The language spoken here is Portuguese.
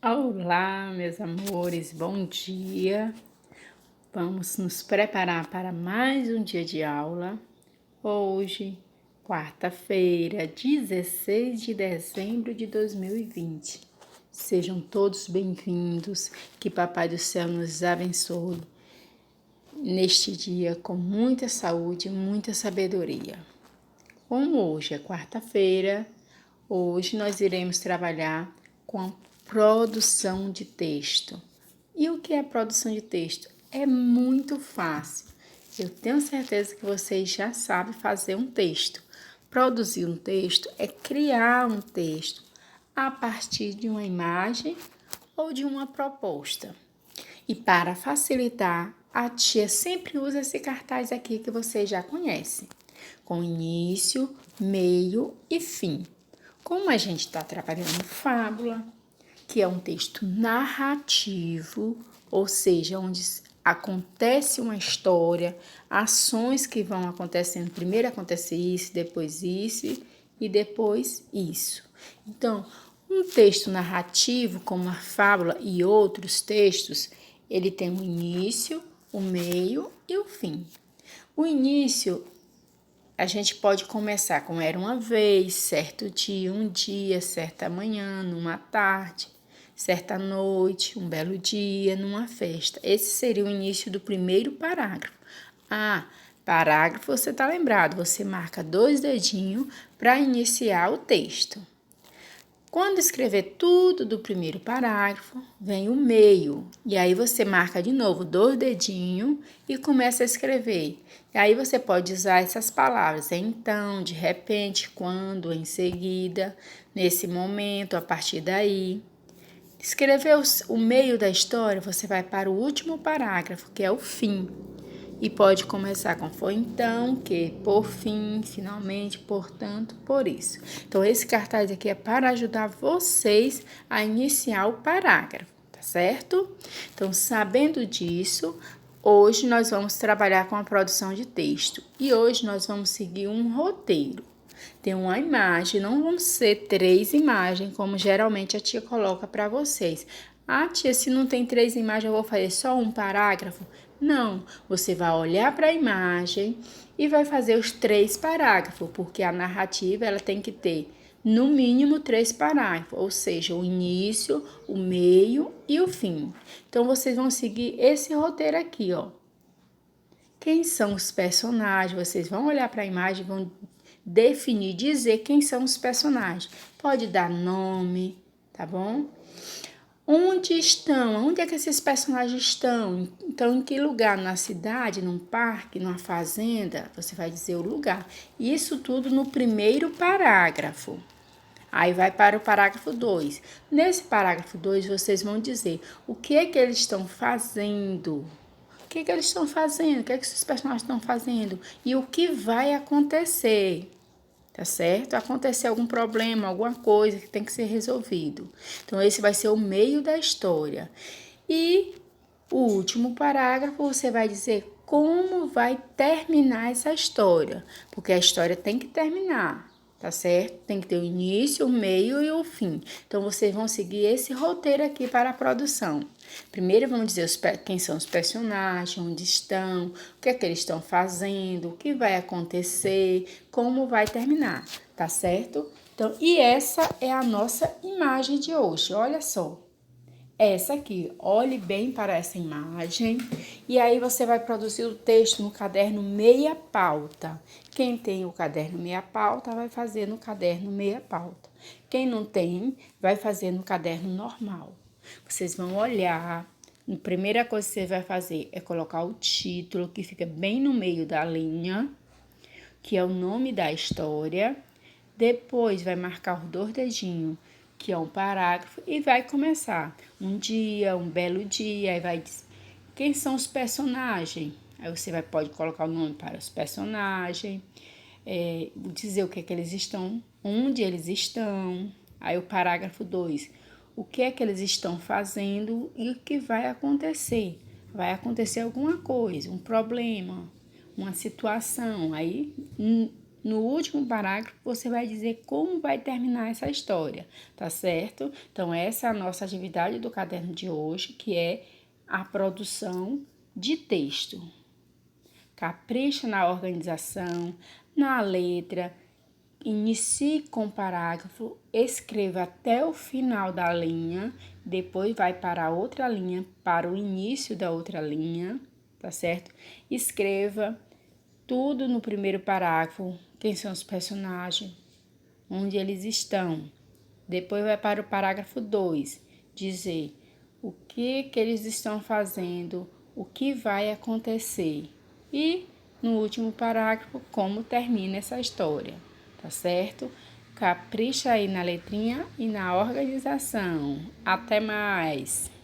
Olá, meus amores, bom dia. Vamos nos preparar para mais um dia de aula. Hoje, quarta-feira, 16 de dezembro de 2020. Sejam todos bem-vindos, que Papai do Céu nos abençoe neste dia com muita saúde e muita sabedoria. Como hoje é quarta-feira, hoje nós iremos trabalhar com a produção de texto. E o que é produção de texto? É muito fácil. Eu tenho certeza que vocês já sabem fazer um texto. Produzir um texto é criar um texto a partir de uma imagem ou de uma proposta. E para facilitar, a tia sempre usa esse cartaz aqui que vocês já conhecem, com início, meio e fim. Como a gente está trabalhando fábula, que é um texto narrativo, ou seja, onde acontece uma história, ações que vão acontecendo. Primeiro acontece isso, depois isso e depois isso. Então, um texto narrativo, como a fábula e outros textos, ele tem o início, o meio e o fim. O início a gente pode começar como era uma vez, certo dia, um dia, certa manhã, numa tarde, certa noite, um belo dia, numa festa. Esse seria o início do primeiro parágrafo. Parágrafo, você está lembrado, você marca 2 dedinhos para iniciar o texto. Quando escrever tudo do primeiro parágrafo, vem o meio. E aí você marca de novo 2 dedinhos e começa a escrever. E aí você pode usar essas palavras: então, de repente, quando, em seguida, nesse momento, a partir daí. Escreveu o meio da história, você vai para o último parágrafo, que é o fim. E pode começar com foi então, que, por fim, finalmente, portanto, por isso. Então, esse cartaz aqui é para ajudar vocês a iniciar o parágrafo, tá certo? Então, sabendo disso, hoje nós vamos trabalhar com a produção de texto. E hoje nós vamos seguir um roteiro. Tem uma imagem, não vão ser 3 imagens, como geralmente a tia coloca para vocês. Ah, tia, se não tem 3 imagens, eu vou fazer só um parágrafo? Não, você vai olhar para a imagem e vai fazer os 3 parágrafos, porque a narrativa ela tem que ter no mínimo 3 parágrafos, ou seja, o início, o meio e o fim. Então, vocês vão seguir esse roteiro aqui, ó. Quem são os personagens? Vocês vão olhar para a imagem e vão definir, dizer quem são os personagens. Pode dar nome, tá bom? Onde estão? Onde é que esses personagens estão? Então, em que lugar? Na cidade, num parque, numa fazenda? Você vai dizer o lugar. Isso tudo no primeiro parágrafo. Aí vai para o parágrafo 2. Nesse parágrafo 2, vocês vão dizer o que é que eles estão fazendo. O que é que eles estão fazendo? O que é que esses personagens estão fazendo? E o que vai acontecer? Tá certo? Acontecer algum problema, alguma coisa que tem que ser resolvido. Então, esse vai ser o meio da história. E o último parágrafo, você vai dizer como vai terminar essa história. Porque a história tem que terminar, tá certo? Tem que ter o início, o meio e o fim. Então, vocês vão seguir esse roteiro aqui para a produção. Primeiro vamos dizer quem são os personagens, onde estão, o que é que eles estão fazendo, o que vai acontecer, como vai terminar, tá certo? Então, e essa é a nossa imagem de hoje, olha só. Essa aqui, olhe bem para essa imagem e aí você vai produzir o texto no caderno meia pauta. Quem tem o caderno meia pauta vai fazer no caderno meia pauta. Quem não tem, vai fazer no caderno normal. Vocês vão olhar. A primeira coisa que você vai fazer é colocar o título, que fica bem no meio da linha, que é o nome da história. Depois vai marcar os 2 dedinhos, que é um parágrafo, e vai começar. Um dia, um belo dia, aí vai dizer quem são os personagens. Aí você pode colocar o nome para os personagens, dizer o que é que eles estão, onde eles estão. Aí o parágrafo 2, o que é que eles estão fazendo e o que vai acontecer. Vai acontecer alguma coisa, um problema, uma situação. Aí no último parágrafo, você vai dizer como vai terminar essa história, tá certo? Então, essa é a nossa atividade do caderno de hoje, que é a produção de texto. Capricha na organização, na letra, inicie com o parágrafo, escreva até o final da linha, depois vai para a outra linha, para o início da outra linha, tá certo? Escreva tudo no primeiro parágrafo, quem são os personagens, onde eles estão. Depois vai para o parágrafo 2, dizer o que eles estão fazendo, o que vai acontecer. E no último parágrafo, como termina essa história, tá certo? Capricha aí na letrinha e na organização. Até mais!